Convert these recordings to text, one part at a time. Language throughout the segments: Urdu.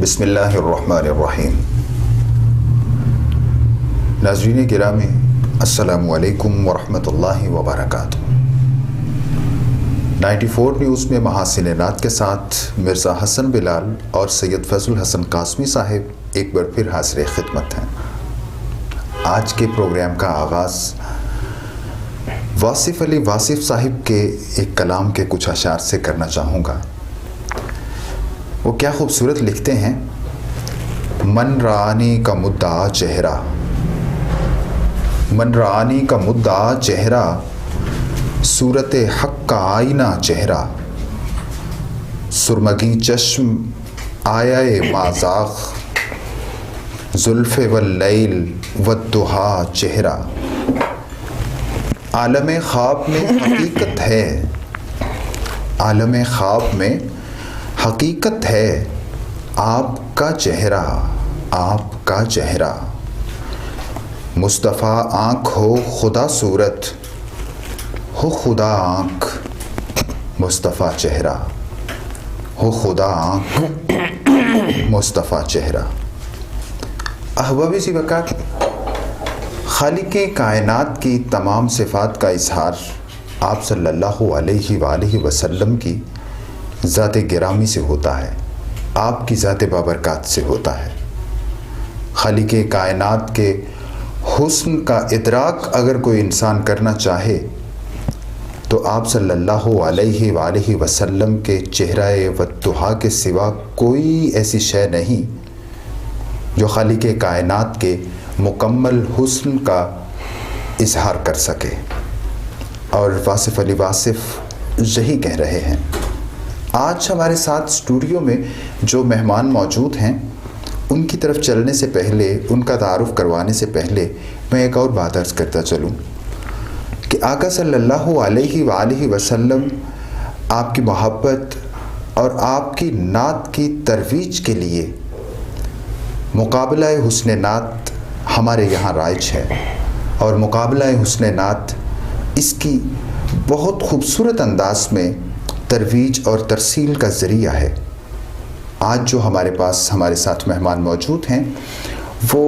بسم اللہ الرحمن الرحیم۔ ناظرین گرامی، السلام علیکم ورحمۃ اللہ وبرکاتہ۔ 94 نیوز میں محاسن نعت کے ساتھ مرزا حسن بلال اور سید فیض الحسن قاسمی صاحب ایک بار پھر حاضر خدمت ہیں۔ آج کے پروگرام کا آغاز واصف علی واصف صاحب کے ایک کلام کے کچھ اشعار سے کرنا چاہوں گا۔ وہ کیا خوبصورت لکھتے ہیں: من رانی کا مدعا چہرہ، من رانی کا مدعا چہرہ، صورت حق کا آئینہ چہرہ، سرمگی چشم آیا مازاغ، زلف واللیل والضحیٰ چہرہ۔ عالم خواب میں حقیقت ہے، عالم خواب میں حقیقت ہے، آپ کا چہرہ، آپ کا چہرہ۔ مصطفیٰ آنکھ ہو خدا صورت، ہو خدا آنکھ مصطفیٰ چہرہ، ہو خدا آنکھ مصطفیٰ چہرہ۔ احباب ذی وقار، خالق کائنات کی تمام صفات کا اظہار آپ صلی اللہ علیہ وآلہ وسلم کی ذات گرامی سے ہوتا ہے، آپ کی ذات بابرکات سے ہوتا ہے۔ خالق کائنات کے حسن کا ادراک اگر کوئی انسان کرنا چاہے تو آپ صلی اللہ علیہ وآلہ وسلم کے چہرہ والضحیٰ کے سوا کوئی ایسی شے نہیں جو خالق کائنات کے مکمل حسن کا اظہار کر سکے۔ اور واصف علی واصف یہی کہہ رہے ہیں۔ آج ہمارے ساتھ اسٹوڈیو میں جو مہمان موجود ہیں، ان کی طرف چلنے سے پہلے، ان کا تعارف کروانے سے پہلے میں ایک اور بات عرض کرتا چلوں کہ آقا صلی اللہ علیہ وآلہ وسلم آپ کی محبت اور آپ کی نعت کی ترویج کے لیے مقابلہ حسن نعت ہمارے یہاں رائج ہے، اور مقابلہ حسن نعت اس کی بہت خوبصورت انداز میں ترویج اور ترسیل کا ذریعہ ہے۔ آج جو ہمارے پاس ہمارے ساتھ مہمان موجود ہیں وہ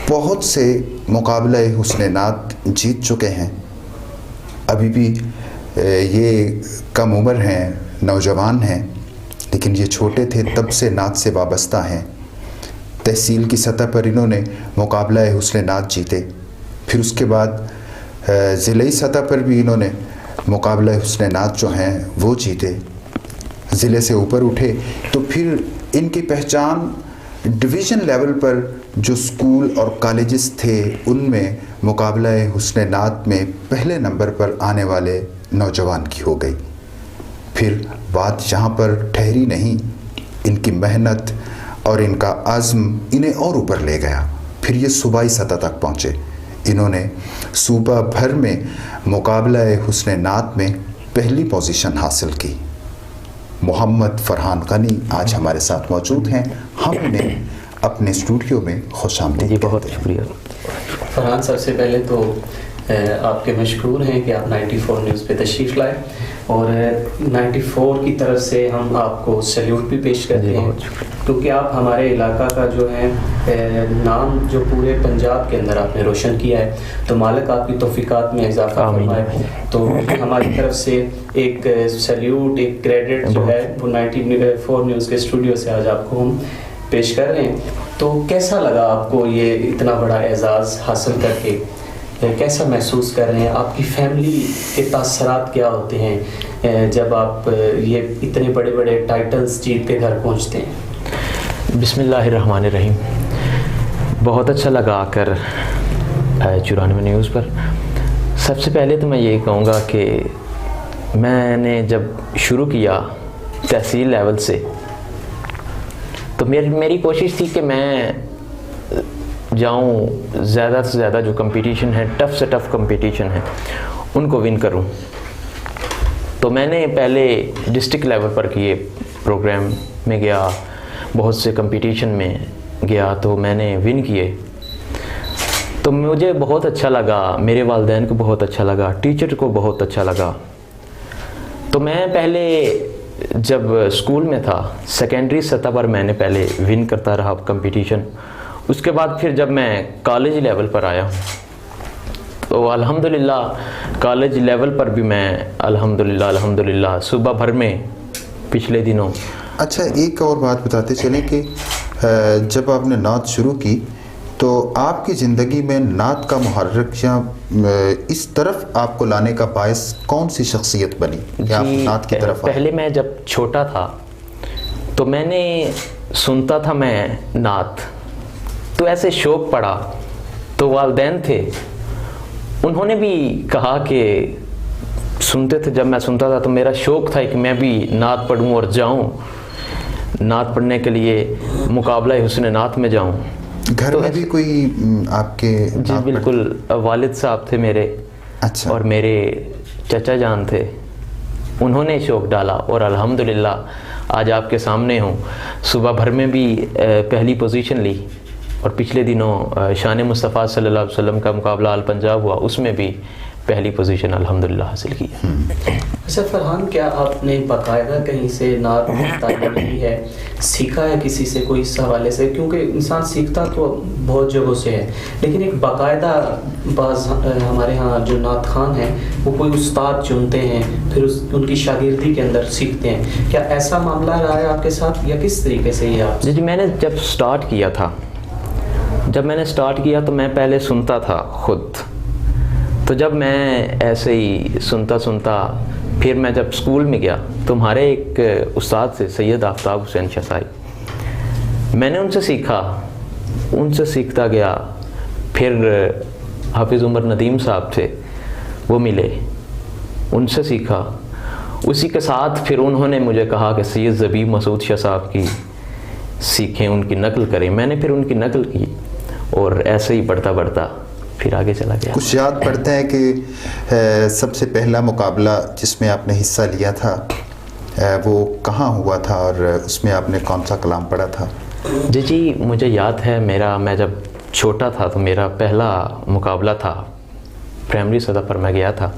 بہت سے مقابلہ حسن نعت جیت چکے ہیں، ابھی بھی یہ کم عمر ہیں، نوجوان ہیں، لیکن یہ چھوٹے تھے تب سے نعت سے وابستہ ہیں۔ تحصیل کی سطح پر انہوں نے مقابلہ حسن نعت جیتے، پھر اس کے بعد ضلعی سطح پر بھی انہوں نے مقابلہ حسن نعت جو ہیں وہ جیتے، ضلع سے اوپر اٹھے تو پھر ان کی پہچان ڈویژن لیول پر جو اسکول اور کالجز تھے ان میں مقابلہ حسن نعت میں پہلے نمبر پر آنے والے نوجوان کی ہو گئی۔ پھر بات یہاں پر ٹھہری نہیں، ان کی محنت اور ان کا عزم انہیں اور اوپر لے گیا، پھر یہ صوبائی سطح تک پہنچے۔ انہوں نے صوبہ بھر میں مقابلہ حسن نعت میں پہلی پوزیشن حاصل کی۔ محمد فرحان غنی آج ہمارے ساتھ موجود ہیں، ہم انہیں اپنے اسٹوڈیو میں خوش آمدید جی بہت شکریہ۔ فرحان صاحب، سے پہلے تو آپ کے مشکور ہیں کہ آپ 94 نیوز پہ تشریف لائے، اور 94 کی طرف سے ہم آپ کو سیلیوٹ بھی پیش کرتے ہیں، کیونکہ آپ ہمارے علاقہ کا جو ہے نام جو پورے پنجاب کے اندر آپ نے روشن کیا ہے، تو مالک آپ کی توفیقات میں اضافہ فرمائے۔ تو ہماری طرف سے ایک سیلیوٹ، ایک کریڈٹ جو ہے وہ 94 نیوز کے اسٹوڈیو سے آج آپ کو ہم پیش کر رہے ہیں۔ تو کیسا لگا آپ کو یہ اتنا بڑا اعزاز حاصل کر کے؟ کیسا محسوس کر رہے ہیں؟ آپ کی فیملی کے تاثرات کیا ہوتے ہیں جب آپ یہ اتنے بڑے بڑے ٹائٹلز جیت کے گھر پہنچتے ہیں؟ بسم اللہ الرحمن الرحیم۔ بہت اچھا لگا آ کر 94 نیوز پر۔ سب سے پہلے تو میں یہ کہوں گا کہ میں نے جب شروع کیا تحصیل لیول سے تو میری کوشش تھی کہ میں جاؤں، زیادہ سے زیادہ جو کمپٹیشن ہے، ٹف سے ٹف کمپٹیشن ہے، ان کو ون کروں۔ تو میں نے پہلے ڈسٹرکٹ لیول پر کیے، پروگرام میں گیا، بہت سے کمپٹیشن میں گیا تو میں نے ون کیے، تو مجھے بہت اچھا لگا، میرے والدین کو بہت اچھا لگا، ٹیچر کو بہت اچھا لگا۔ تو میں پہلے جب اسکول میں تھا سیکنڈری سطح پر میں نے پہلے ون کرتا رہا کمپٹیشن. اس کے بعد پھر جب میں کالج لیول پر آیا تو الحمدللہ کالج لیول پر بھی میں الحمدللہ صبح بھر میں پچھلے دنوں. اچھا ایک اور بات بتاتے چلیں کہ جب آپ نے نعت شروع کی تو آپ کی زندگی میں نعت کا محرک یا اس طرف آپ کو لانے کا باعث کون سی شخصیت بنی کہ آپ نعت کی طرف آئے؟ پہلے میں جب چھوٹا تھا تو میں نے سنتا تھا میں نعت، تو ایسے شوق پڑا تو والدین تھے انہوں نے بھی کہا کہ سنتے تھے. جب میں سنتا تھا تو میرا شوق تھا کہ میں بھی نعت پڑھوں اور جاؤں نعت پڑھنے کے لیے مقابلہ حسن نعت میں جاؤں. گھر میں بھی کوئی آپ کے؟ جی بالکل، والد صاحب تھے میرے. اچھا. اور میرے چچا جان تھے، انہوں نے شوق ڈالا اور الحمدللہ آج آپ کے سامنے ہوں. صبح بھر میں بھی پہلی پوزیشن لی اور پچھلے دنوں شان مصطفیٰ صلی اللہ علیہ وسلم کا مقابلہ آل پنجاب ہوا، اس میں بھی پہلی پوزیشن الحمدللہ حاصل کی ہے. اچھا فرحان، کیا آپ نے باقاعدہ کہیں سے نعت تعلیم لی ہے، سیکھا ہے کسی سے کوئی اس حوالے سے؟ کیونکہ انسان سیکھتا تو بہت جگہوں سے ہے، لیکن ایک باقاعدہ بعض ہمارے ہاں جو نعت خوان ہیں وہ کوئی استاد چنتے ہیں پھر ان کی شاگردی کے اندر سیکھتے ہیں. کیا ایسا معاملہ رہا ہے آپ کے ساتھ یا کس طریقے سے یہ آپ؟ جی میں نے جب سٹارٹ کیا تو میں پہلے سنتا تھا خود. تو جب میں ایسے ہی سنتا پھر میں جب اسکول میں گیا تو ہمارے ایک استاد سے سید آفتاب حسین شاہ صاحب، میں نے ان سے سیکھتا گیا. پھر حافظ عمر ندیم صاحب تھے، وہ ملے، ان سے سیکھا. اسی کے ساتھ پھر انہوں نے مجھے کہا کہ سید زبیب مسعود شاہ صاحب کی سیکھیں، ان کی نقل کریں. میں نے پھر ان کی نقل کی اور ایسے ہی پڑھتا پھر آگے چلا گیا. کچھ یاد پڑتا ہے کہ سب سے پہلا مقابلہ جس میں آپ نے حصہ لیا تھا وہ کہاں ہوا تھا اور اس میں آپ نے کون سا کلام پڑھا تھا؟ جی مجھے یاد ہے، میں جب چھوٹا تھا تو میرا پہلا مقابلہ تھا پرائمری سطح پر. میں گیا تھا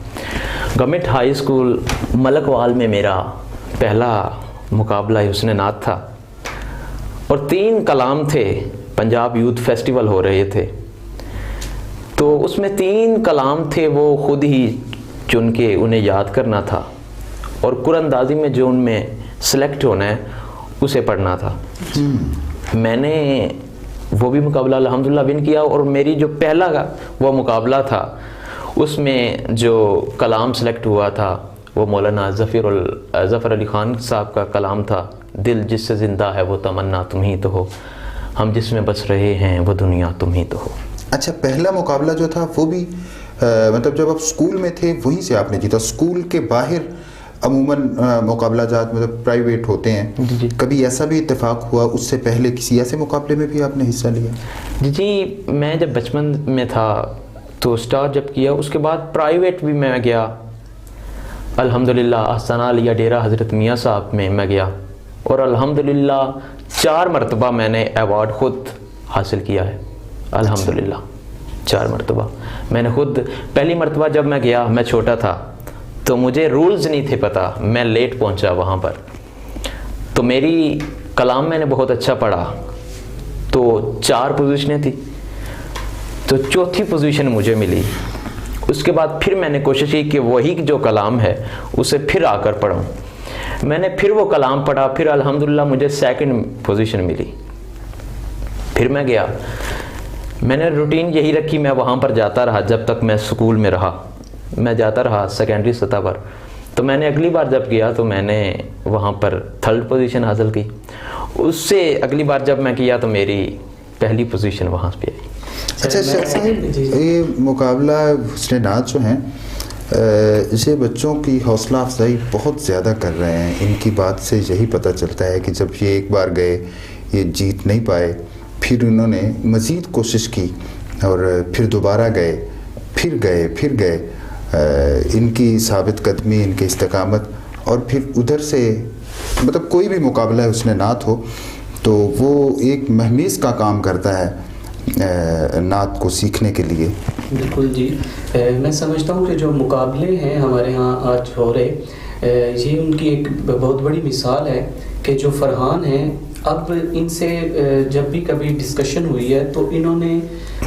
گورنمنٹ ہائی اسکول ملک وال میں، میرا پہلا مقابلہ حسن نعت تھا اور 3 کلام تھے. پنجاب یوتھ فیسٹیول ہو رہے تھے تو اس میں 3 کلام تھے، وہ خود ہی چن کے انہیں یاد کرنا تھا اور قرآن اندازی میں جو ان میں سلیکٹ ہونا ہے اسے پڑھنا تھا. میں نے وہ بھی مقابلہ الحمدللہ ون کیا اور میری جو پہلا وہ مقابلہ تھا اس میں جو کلام سلیکٹ ہوا تھا وہ مولانا ظفر علی خان صاحب کا کلام تھا، دل جس سے زندہ ہے وہ تمنا تم ہی تو ہو، ہم جس میں بس رہے ہیں وہ دنیا تم ہی تو ہو. اچھا پہلا مقابلہ جو تھا وہ بھی مطلب جب آپ اسکول میں تھے وہیں سے آپ نے جیتا؟ اسکول کے باہر عموماً مقابلہ جات مطلب پرائیویٹ ہوتے ہیں، کبھی ایسا بھی اتفاق ہوا اس سے پہلے کسی ایسے مقابلے میں بھی آپ نے حصہ لیا؟ جی میں جب بچپن میں تھا تو اسٹارٹ جب کیا اس کے بعد پرائیویٹ بھی میں گیا الحمدللہ. آستانہ علیہ ڈیرہ حضرت میاں صاحب میں گیا اور الحمدللہ 4 مرتبہ میں نے ایوارڈ خود حاصل کیا ہے الحمدللہ. 4 مرتبہ میں نے خود. پہلی مرتبہ جب میں گیا میں چھوٹا تھا تو مجھے رولز نہیں تھے پتہ، میں لیٹ پہنچا وہاں پر تو میری کلام میں نے بہت اچھا پڑھا تو 4 پوزیشنیں تھی تو 4تھی پوزیشن مجھے ملی. اس کے بعد پھر میں نے کوشش کی کہ وہی جو کلام ہے اسے پھر آ کر پڑھوں. میں نے پھر وہ کلام پڑھا، پھر الحمدللہ مجھے 2nd پوزیشن ملی. پھر میں گیا، میں نے روٹین یہی رکھی، میں وہاں پر جاتا رہا جب تک میں سکول میں رہا، میں جاتا رہا سیکنڈری سطح پر. تو میں نے اگلی بار جب گیا تو میں نے وہاں پر 3rd پوزیشن حاصل کی. اس سے اگلی بار جب میں کیا تو میری پہلی پوزیشن وہاں پہ آئی. اچھا صاحب یہ مقابلہ حسن نعت جو ہیں اسے بچوں کی حوصلہ افزائی بہت زیادہ کر رہے ہیں. ان کی بات سے یہی پتہ چلتا ہے کہ جب یہ ایک بار گئے یہ جیت نہیں پائے، پھر انہوں نے مزید کوشش کی اور پھر دوبارہ پھر گئے. ان کی ثابت قدمی، ان کی استقامت اور پھر ادھر سے مطلب کوئی بھی مقابلہ حسن نعت ہو تو وہ ایک مہمیز کا کام کرتا ہے نعت کو سیکھنے کے لیے. بالکل جی، میں سمجھتا ہوں کہ جو مقابلے ہیں ہمارے ہاں آج ہو رہے یہ ان کی ایک بہت بڑی مثال ہے کہ جو فرحان ہیں اب ان سے جب بھی کبھی ڈسکشن ہوئی ہے تو انہوں نے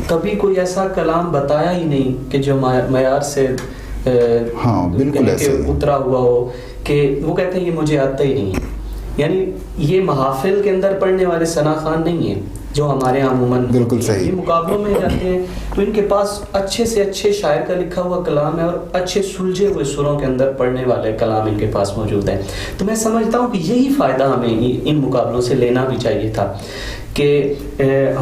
کبھی کوئی ایسا کلام بتایا ہی نہیں کہ جو معیار سے ہاں بالکل ایسے اترا ہوا ہو، کہ وہ کہتے ہیں یہ مجھے آتا ہی نہیں ہے. یعنی یہ محافل کے اندر پڑھنے والے ثنا خان نہیں ہیں جو ہمارے یہاں عموماً بالکل صحیح. یہ مقابلوں میں جاتے ہیں تو ان کے پاس اچھے سے اچھے شاعر کا لکھا ہوا کلام ہے اور اچھے سلجھے ہوئے سروں کے اندر پڑھنے والے کلام ان کے پاس موجود ہیں. تو میں سمجھتا ہوں کہ یہی فائدہ ہمیں ان مقابلوں سے لینا بھی چاہیے تھا کہ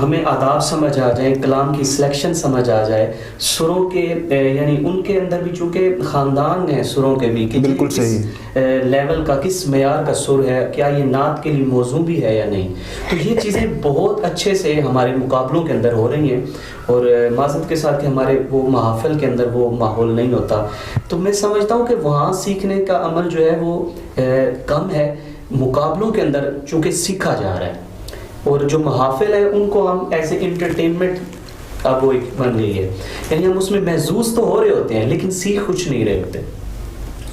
ہمیں آداب سمجھ آ جائیں، کلام کی سلیکشن سمجھ آ جائے، سروں کے یعنی ان کے اندر بھی چونکہ خاندان ہیں سروں کے بھی کہ بالکل صحیح لیول کا کس معیار کا سر ہے، کیا یہ نعت کے لیے موضوع بھی ہے یا نہیں. تو یہ چیزیں بہت اچھے سے ہمارے مقابلوں کے اندر ہو رہی ہیں اور معذرت کے ساتھ کہ ہمارے وہ محافل کے اندر وہ ماحول نہیں ہوتا. تو میں سمجھتا ہوں کہ وہاں سیکھنے کا عمل جو ہے وہ کم ہے، مقابلوں کے اندر چونکہ سیکھا جا رہا ہے. اور جو محافل ہے ان کو ہم ایز اے انٹرٹینمنٹ اب وہ ایک بن گئی ہے، یعنی ہم اس میں محظوظ تو ہو رہے ہوتے ہیں لیکن سیکھ کچھ نہیں رہے ہوتے.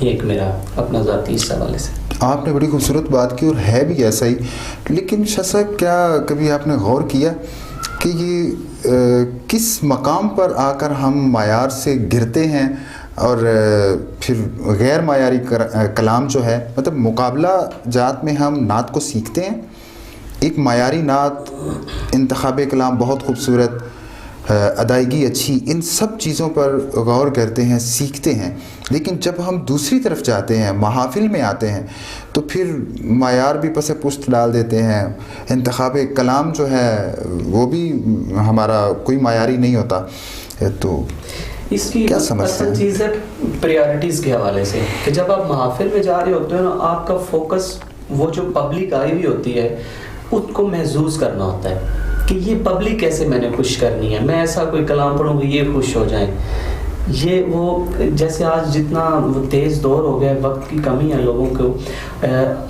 یہ ایک میرا اپنا ذاتی اس حوالے سے. آپ نے بڑی خوبصورت بات کی اور ہے بھی ایسا ہی. لیکن شاہ صاحب کیا کبھی آپ نے غور کیا کہ یہ کس مقام پر آ کر ہم معیار سے گرتے ہیں اور پھر غیر معیاری کلام جو ہے، مطلب مقابلہ جات میں ہم نعت کو سیکھتے ہیں، ایک معیاری نعت، انتخاب کلام بہت خوبصورت، ادائیگی اچھی، ان سب چیزوں پر غور کرتے ہیں، سیکھتے ہیں. لیکن جب ہم دوسری طرف جاتے ہیں، محافل میں آتے ہیں، تو پھر معیار بھی پس پشت ڈال دیتے ہیں. انتخاب کلام جو ہے وہ بھی ہمارا کوئی معیاری نہیں ہوتا. تو اس کی کیا سمجھتے ہیں؟ اصل چیز ہے پریارٹیز کے حوالے سے کہ جب آپ محافل میں جا رہے ہوتے ہیں نا، آپ کا فوکس وہ جو پبلک آئی ہوئی ہوتی ہے ان کو محظوظ کرنا ہوتا ہے کہ یہ پبلک کیسے میں نے خوش کرنی ہے، میں ایسا کوئی کلام پڑھوں کہ یہ خوش ہو جائیں. یہ وہ جیسے آج جتنا وہ تیز دور ہو گیا، وقت کی کمی ہے لوگوں کو،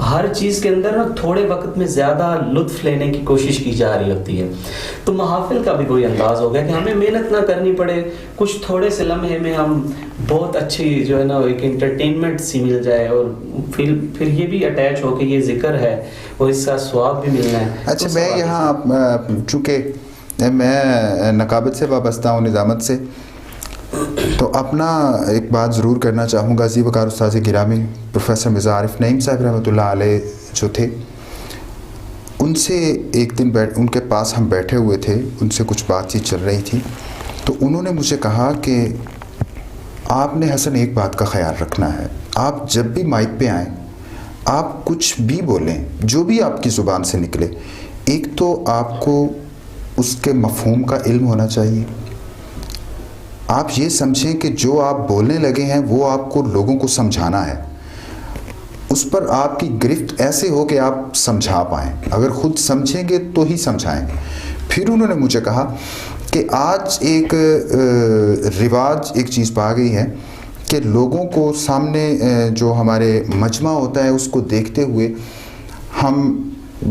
ہر چیز کے اندر نا تھوڑے وقت میں زیادہ لطف لینے کی کوشش کی جا رہی ہوتی ہے. تو محافل کا بھی کوئی انداز ہو گیا کہ ہمیں محنت نہ کرنی پڑے، کچھ تھوڑے سے لمحے میں ہم بہت اچھی جو ہے نا ایک انٹرٹینمنٹ سی مل جائے اور پھر یہ بھی اٹیچ ہو کہ یہ ذکر ہے اور اس کا ثواب بھی ملنا ہے. اچھا میں یہاں چونکہ میں نقابت سے وابستہ ہوں، نظامت سے، تو اپنا ایک بات ضرور کرنا چاہوں گا. عزیز وقار استاذ گرامی پروفیسر مرزا عارف نعیم صاحب رحمۃ اللہ علیہ جو تھے، ان سے ایک دن ان کے پاس ہم بیٹھے ہوئے تھے، ان سے کچھ بات چیت چل رہی تھی، تو انہوں نے مجھے کہا کہ آپ نے حسن ایک بات کا خیال رکھنا ہے، آپ جب بھی مائک پہ آئیں، آپ کچھ بھی بولیں، جو بھی آپ کی زبان سے نکلے، ایک تو آپ کو اس کے مفہوم کا علم ہونا چاہیے. آپ یہ سمجھیں کہ جو آپ بولنے لگے ہیں وہ آپ کو لوگوں کو سمجھانا ہے، اس پر آپ کی گرفت ایسے ہو کہ آپ سمجھا پائیں. اگر خود سمجھیں گے تو ہی سمجھائیں. پھر انہوں نے مجھے کہا کہ آج ایک رواج ایک چیز پا گئی ہے کہ لوگوں کو سامنے جو ہمارے مجمع ہوتا ہے اس کو دیکھتے ہوئے ہم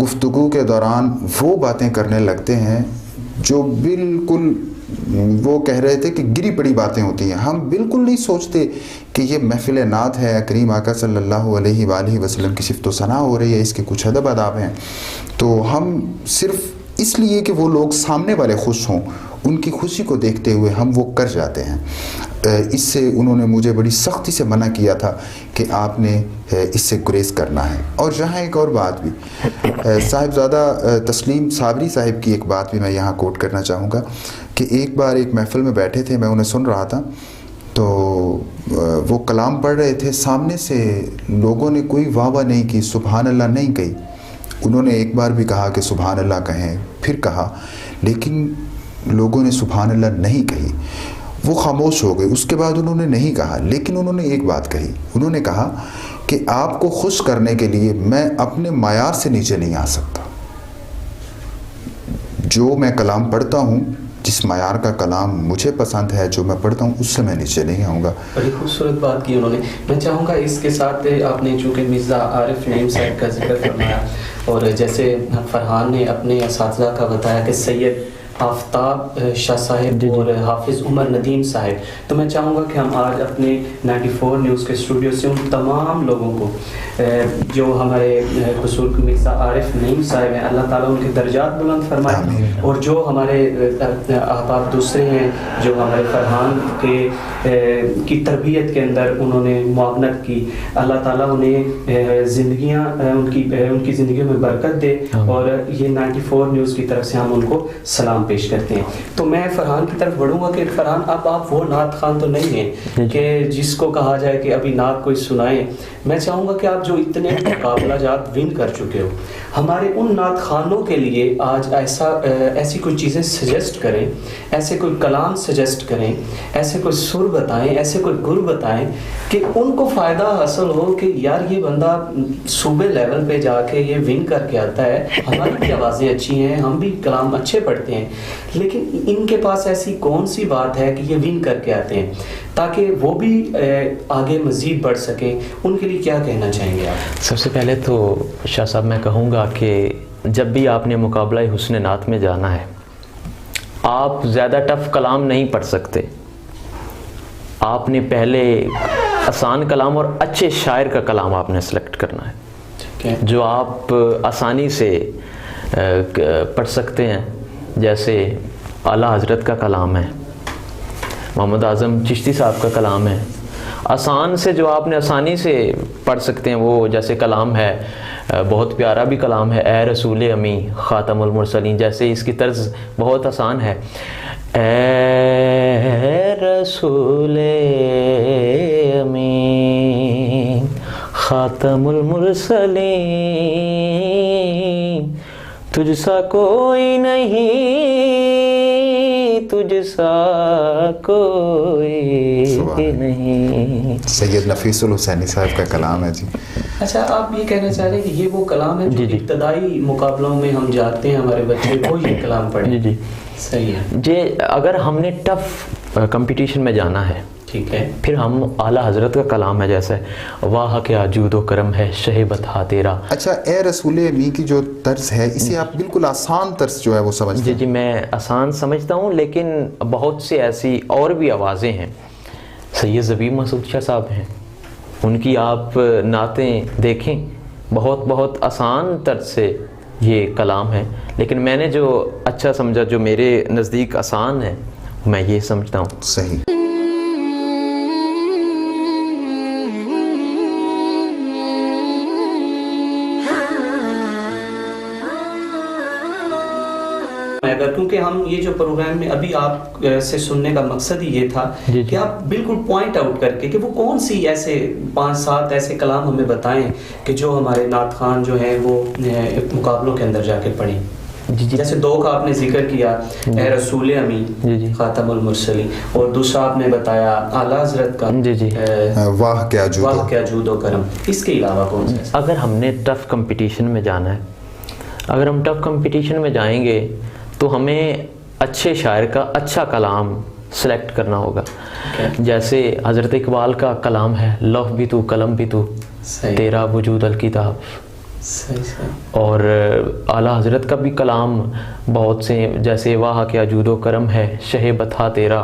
گفتگو کے دوران وہ باتیں کرنے لگتے ہیں جو بالکل وہ کہہ رہے تھے کہ گری پڑی باتیں ہوتی ہیں. ہم بالکل نہیں سوچتے کہ یہ محفل نعت ہے، کریم آقا صلی اللہ علیہ وآلہ وسلم کی صفت و ثنا ہو رہی ہے، اس کے کچھ ادب آداب ہیں. تو ہم صرف اس لیے کہ وہ لوگ سامنے والے خوش ہوں، ان کی خوشی کو دیکھتے ہوئے ہم وہ کر جاتے ہیں. اس سے انہوں نے مجھے بڑی سختی سے منع کیا تھا کہ آپ نے اس سے گریز کرنا ہے. اور یہاں ایک اور بات بھی صاحبزادہ تسلیم صابری صاحب کی ایک بات بھی میں یہاں کوٹ کرنا چاہوں گا کہ ایک بار ایک محفل میں بیٹھے تھے، میں انہیں سن رہا تھا، تو وہ کلام پڑھ رہے تھے، سامنے سے لوگوں نے کوئی واہ واہ نہیں کی، سبحان اللہ نہیں کہی. انہوں نے ایک بار بھی کہا کہ سبحان اللہ کہیں، پھر کہا، لیکن لوگوں نے سبحان اللہ نہیں کہی. وہ خاموش ہو گئے. اس کے بعد انہوں نے نہیں کہا، لیکن انہوں نے ایک بات کہی. انہوں نے کہا کہ آپ کو خوش کرنے کے لیے میں اپنے معیار سے نیچے نہیں آ سکتا. جو میں کلام پڑھتا ہوں، جس معیار کا کلام مجھے پسند ہے، جو میں پڑھتا ہوں، اس سے میں نیچے نہیں آؤں گا. بڑی خوبصورت بات کی انہوں نے. میں چاہوں گا اس کے ساتھ آپ نے چونکہ مرزا عارف نعیم صاحب کا ذکر فرمایا اور جیسے فرحان نے اپنے اساتذہ کا بتایا کہ سید آفتاب شاہ صاحب اور حافظ عمر ندیم صاحب. تو میں چاہوں گا کہ ہم آج اپنے 94 نیوز کے اسٹوڈیو سے ان تمام لوگوں کو جو ہمارے قصور کے مرزا عارف نعیم صاحب ہیں, اللہ تعالیٰ ان کے درجات بلند فرمائے, اور جو ہمارے احباب دوسرے ہیں جو ہمارے فرحان کی تربیت کے اندر انہوں نے معاونت کی, اللہ تعالیٰ انہیں زندگیاں ان کی زندگیوں میں برکت دے, اور یہ 94 نیوز کی طرف سے ہم ان کو سلام پیش کرتے ہیں. تو میں فرحان کی طرف بڑھوں گا کہ فرحان اب آپ وہ نعت خان تو نہیں ہیں کہ جس کو کہا جائے کہ ابھی نعت کوئی سنائیں. میں چاہوں گا کہ آپ جو اتنے مقابلہ جات ون کر چکے ہو, ہمارے ان نعت خانوں کے لیے آج ایسی کوئی چیزیں سجیسٹ کریں, ایسے کوئی کلام سجیسٹ کریں, ایسے کوئی سر بتائیں, ایسے کوئی گر بتائیں کہ ان کو فائدہ حاصل ہو کہ یار یہ بندہ صوبے لیول پہ جا کے یہ ون کر کے آتا ہے, ہماری بھی آوازیں اچھی ہیں, ہم بھی کلام اچھے پڑھتے ہیں, لیکن ان کے پاس ایسی کون سی بات ہے کہ یہ ون کر کے آتے ہیں, تاکہ وہ بھی آگے مزید بڑھ سکیں. ان کے لیے کیا کہنا چاہیں گے آپ؟ سب سے پہلے تو شاہ صاحب میں کہوں گا کہ جب بھی آپ نے مقابلہ حسن نعت میں جانا ہے, آپ زیادہ ٹف کلام نہیں پڑھ سکتے. آپ نے پہلے آسان کلام اور اچھے شاعر کا کلام آپ نے سلیکٹ کرنا ہے جو آپ آسانی سے پڑھ سکتے ہیں. جیسے اعلیٰ حضرت کا کلام ہے, محمد اعظم چشتی صاحب کا کلام ہے, آسان سے جو آپ نے آسانی سے پڑھ سکتے ہیں. وہ جیسے کلام ہے, بہت پیارا بھی کلام ہے, اے رسول امی خاتم المرسلین, جیسے اس کی طرز بہت آسان ہے. اے رسول امی خاتم المرسلین, تجھ سا کوئی نہیں, تجھ سا کوئی نہیں. سید نفیس الحسینی صاحب کا کلام ہے جی. اچھا, آپ یہ کہنا چاہ رہے ہیں کہ یہ وہ کلام ہے جو ابتدائی مقابلوں میں ہم جاتے ہیں, ہمارے بچے وہ یہ کلام پڑھیں؟ جی صحیح ہے جی. اگر ہم نے ٹف کمپٹیشن میں جانا ہے, ٹھیک ہے, پھر ہم اعلیٰ حضرت کا کلام ہے جیسے واہ کیا جود و کرم ہے شہ بتا تیرا. اچھا, اے رسول امی کی جو طرز ہے اسے آپ بالکل آسان طرز جو ہے وہ سمجھتے ہیں؟ جی میں آسان سمجھتا ہوں, لیکن بہت سی ایسی اور بھی آوازیں ہیں. سید زبیب مسعود شاہ صاحب ہیں, ان کی آپ نعتیں دیکھیں, بہت آسان طرز سے یہ کلام ہے, لیکن میں نے جو اچھا سمجھا, جو میرے نزدیک آسان ہے, میں یہ سمجھتا ہوں. صحیح. کیونکہ ہم یہ جو پروگرام میں ابھی آپ سے سننے کا مقصد ہی یہ تھا کہ آپ بالکل پوائنٹ آؤٹ کر کے کہ وہ کون سی ایسے 5-7 ایسے کلام ہمیں بتائیں کہ جو ہمارے نعت خوان جو ہیں وہ مقابلوں کے اندر جا کے پڑھیں. جیسے 2 کا آپ نے ذکر کیا, اے رسول امی خاتم المرسلین, اور دوسرا آپ نے بتایا اعلیٰ حضرت کا واہ کیا جود و کرم. اس کے علاوہ کون سا؟ اگر ہم نے ٹف کمپٹیشن میں جانا ہے, اگر ہم ٹف کمپٹیشن میں جائیں گے تو ہمیں اچھے شاعر کا اچھا کلام سلیکٹ کرنا ہوگا. جیسے حضرت اقبال کا کلام ہے, لوح بھی تو قلم بھی تو, تیرا وجود الکتاب. اور اعلیٰ حضرت کا بھی کلام بہت سے, جیسے واہ کیا جود و کرم ہے شہ بتا تیرا,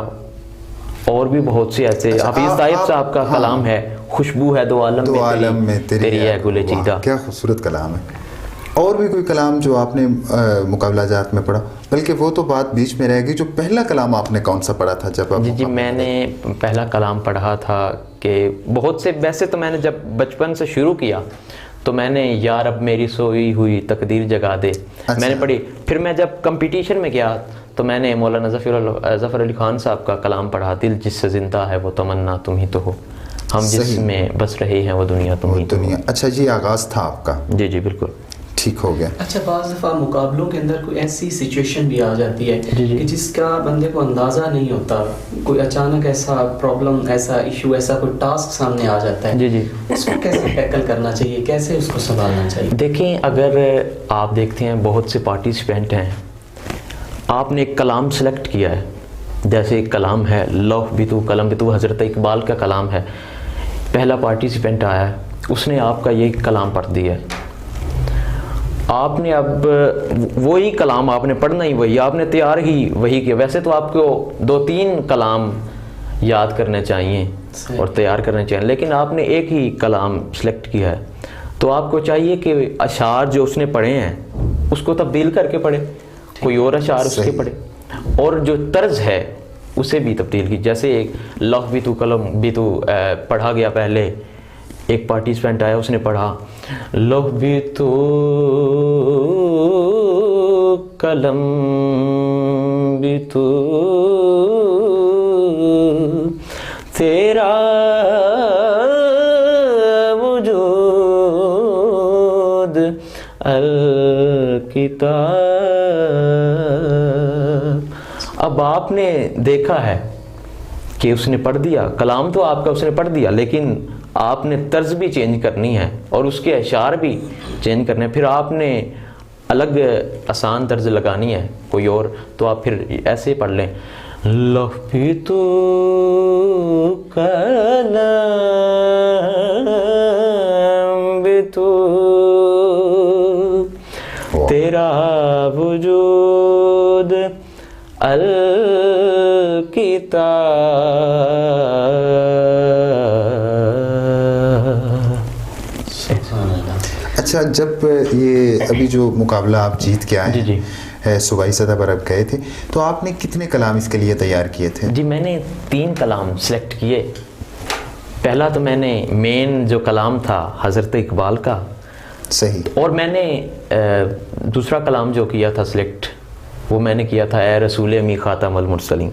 اور بھی بہت سے ایسے. حفیظ طیب صاحب کا کلام ہے, خوشبو ہے دو عالم میں تیری ہے گل چیدہ. کیا خوبصورت کلام ہے. اور بھی کوئی کلام جو آپ نے مقابلہ جات میں پڑھا؟ بلکہ وہ تو بات بیچ میں رہ گئی, جو پہلا کلام آپ نے کون سا پڑھا تھا جب آپ؟ جی میں نے پہلا کلام پڑھا تھا کہ بہت سے, ویسے تو میں نے جب بچپن سے شروع کیا تو میں نے یا رب میری سوئی ہوئی تقدیر جگا دے میں نے پڑھی. پھر میں جب کمپٹیشن میں گیا تو میں نے مولانا ظفر علی خان صاحب کا کلام پڑھا, دل جس سے زندہ ہے وہ تمنا تم ہی تو ہو, ہم جس میں بس رہے ہیں وہ دنیا تم ہی تو ہو. اچھا, یہ آغاز تھا آپ کا؟ جی بالکل ٹھیک ہو گیا. اچھا, بعض دفعہ مقابلوں کے اندر کوئی ایسی سچویشن بھی آ جاتی ہے کہ جس کا بندے کو اندازہ نہیں ہوتا, کوئی اچانک ایسا پرابلم, ایسا ایشو, ایسا کوئی ٹاسک سامنے آ جاتا ہے, اس کو کیسے ٹیکل کرنا چاہیے, کیسے اس کو سنبھالنا چاہیے؟ دیکھیں, اگر آپ دیکھتے ہیں بہت سے پارٹیسپینٹ ہیں, آپ نے ایک کلام سلیکٹ کیا ہے, جیسے ایک کلام ہے لوح بھی تو قلم بھی تو, حضرت اقبال کا کلام ہے, پہلا پارٹیسپینٹ آیا ہے, اس نے آپ کا یہ کلام پڑھ دیا ہے, آپ نے اب وہی کلام آپ نے پڑھنا ہی وہی، آپ نے تیار ہی وہی کیا. ویسے تو آپ کو 2-3 کلام یاد کرنے چاہیے اور تیار کرنے چاہیے، لیکن آپ نے ایک ہی کلام سلیکٹ کیا ہے. تو آپ کو چاہیے کہ اشعار جو اس نے پڑھے ہیں اس کو تبدیل کر کے پڑھے، کوئی اور اشعار اس کے پڑھے، اور جو طرز ہے اسے بھی تبدیل کی. جیسے ایک لوح بھی تو قلم بھی تو پڑھا گیا، پہلے ایک پارٹیسپینٹ آیا اس نے پڑھا لوح بھی تو قلم بھی تو تیرا وجود الکتاب. اب آپ نے دیکھا ہے کہ اس نے پڑھ دیا کلام تو آپ کا، اس نے پڑھ دیا، لیکن آپ نے طرز بھی چینج کرنی ہے اور اس کے اشعار بھی چینج کرنے ہیں. پھر آپ نے الگ آسان طرز لگانی ہے کوئی اور، تو آپ پھر ایسے ہی پڑھ لیں لوح بھی تو قلم بھی تو تیرا وجود الکتاب. اچھا، جب یہ ابھی جو مقابلہ آپ جیت کے آئے جی صوبائی سطح پر اب گئے تھے، تو آپ نے کتنے کلام اس کے لیے تیار کیے تھے؟ جی میں نے 3 کلام سلیکٹ کیے. پہلا تو میں نے مین جو کلام تھا حضرت اقبال کا، صحیح، اور میں نے دوسرا کلام جو کیا تھا سلیکٹ وہ میں نے کیا تھا اے رسول امی خاتم المرسلین،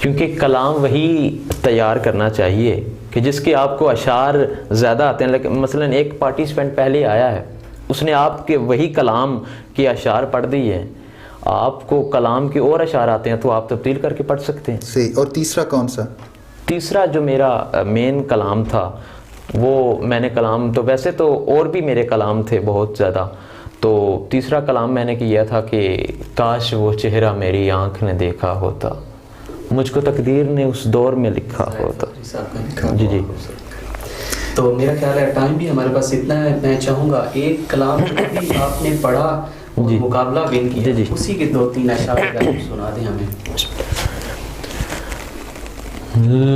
کیونکہ کلام وہی تیار کرنا چاہیے کہ جس کے آپ کو اشعار زیادہ آتے ہیں. لیکن مثلا ایک پارٹیسپینٹ پہلے آیا ہے، اس نے آپ کے وہی کلام کے اشعار پڑھ دی ہے، آپ کو کلام کے اور اشعار آتے ہیں تو آپ تبدیل کر کے پڑھ سکتے ہیں. صحیح. اور تیسرا کون سا؟ تیسرا جو میرا مین کلام تھا وہ میں نے کلام تو ویسے تو اور بھی میرے کلام تھے بہت زیادہ، تو تیسرا کلام میں نے کیا تھا کہ کاش وہ چہرہ میری آنکھ نے دیکھا ہوتا، مجھ کو تقدیر نے اس دور میں لکھا ہوتا. جی جی. تو میرا خیال ہے ٹائم بھی ہمارے پاس اتنا ہے، میں چاہوں گا ایک کلام جو بھی آپ نے پڑھا اور مقابلہ ون کیا اسی کے 2-3 اشعار سنا دیں ہمیں.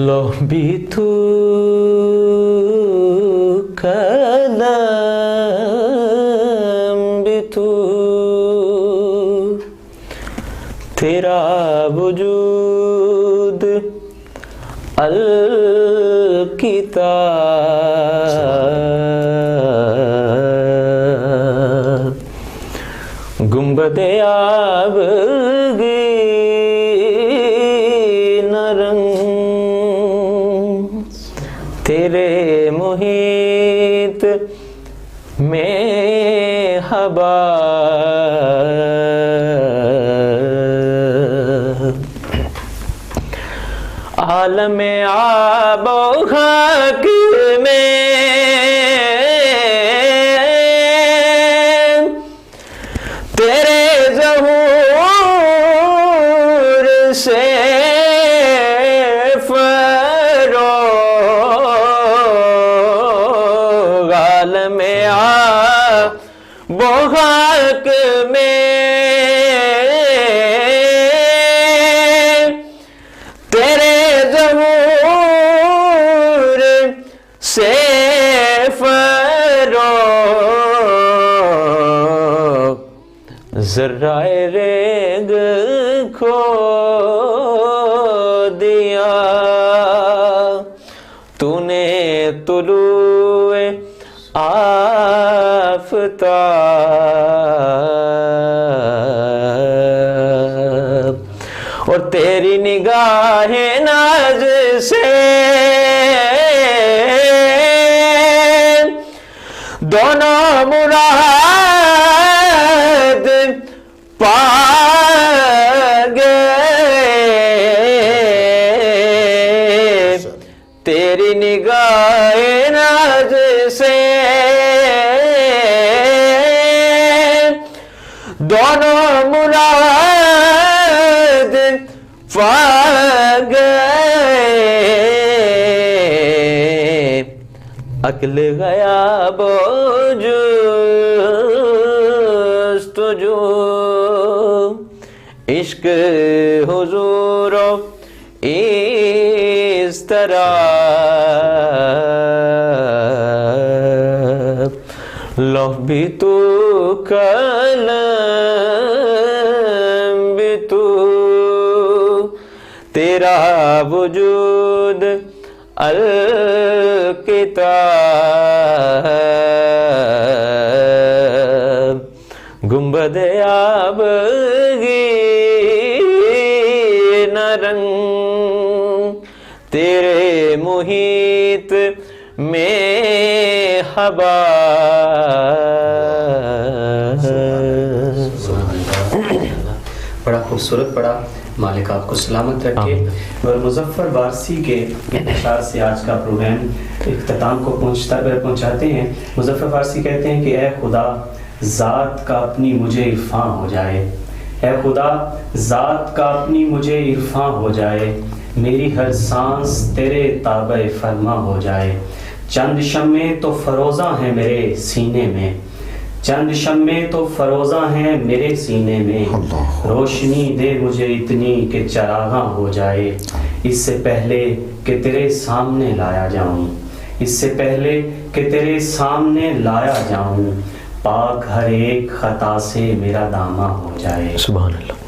لوح بھی تو قلم بھی تو تیرا وجود الکتاب. گنبد آبگی نہ رنگ تیرے محیط میں ہوا، عالم آب و خاک میں تیرے ظہور سے فروغ، عالم آب و خاک میں تیرے ظہور سے فروغ، ذرائے ریگ کھو دیا تو نے طلوع آفتاب، اور تیری نگاہ ناز سے دونوں مراد پا گئے، تیری نگاہ ناز سے دونوں مراد پا گئے، عقل غیاب و جو عشق حضور اس طرح لوح بھی تو قلم بھی تو تیرا وجود الکتاب گنبد آبگی نہ رنگ تیرے محیط میں حبا بڑا خوبصورت پڑھا. مالک آپ کو سلامت رکھے. اور مظفر وارسی کے اشعار سے آج کا پروگرام اختتام کو پہنچاتے ہیں. مظفر وارسی کہتے ہیں کہ اے خدا ذات کا اپنی مجھے عرفاں ہو جائے، اے خدا ذات کا اپنی مجھے عرفاں ہو جائے، میری ہر سانس تیرے تابع فرما ہو جائے. چند شمع تو فروزاں ہیں میرے سینے میں، چند شمع تو فروزاں ہیں میرے سینے میں، روشنی دے مجھے اتنی کہ چراغاں ہو جائے، اس سے پہلے کہ تیرے سامنے لایا جاؤں، اس سے پہلے کہ تیرے سامنے لایا جاؤں، پاک ہر ایک خطا سے میرا دامن ہو جائے. سبحان اللہ.